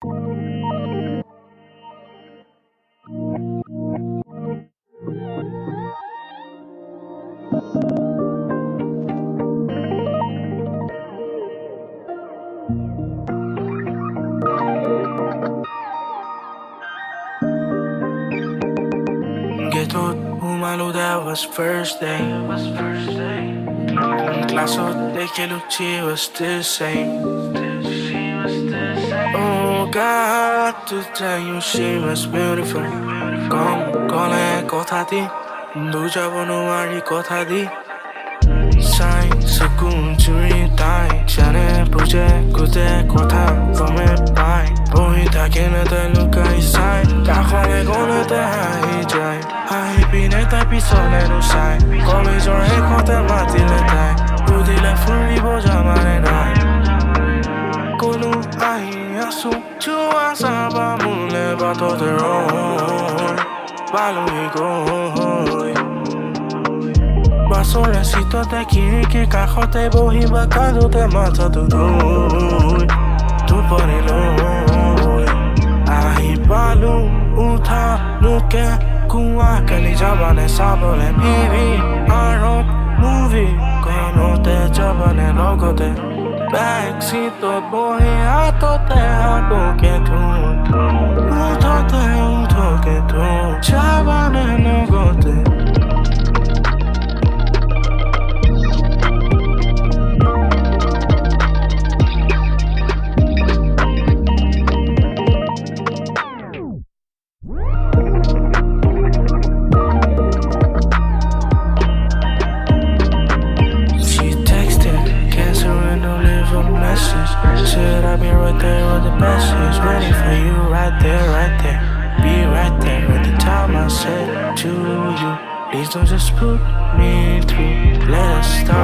Xekhote, that was first day. Class of the kilo, she was the same. Oh God, to tell you she was beautiful. Come, kothati, duja bonuari kothadi. Sai, sakun churi tai, chane puje kute kotha, come pai. Boy, takena ta lukai sai, kahole gone ta hai jai. Hai pine ta pisone no sai, college or Xekhote matile tai. Udile furi boja mane nai. Kolu ai asu, chua saba mule bato de roy. Balui goy. Basura sito te kiri ki Xekhote bohi bakado te mata tu doi. Tu pare loy. Ai balu uta nuke kuwa kali jabane sabole pivi. Aro movie kono te jabane logote. Backseat bohi ato te hato ke tu. Uto ke tu. Jabane logote. Said I'll be right there with the message, waiting for you right there. Be right there at the time I said to you, please don't just put me through. Let us start.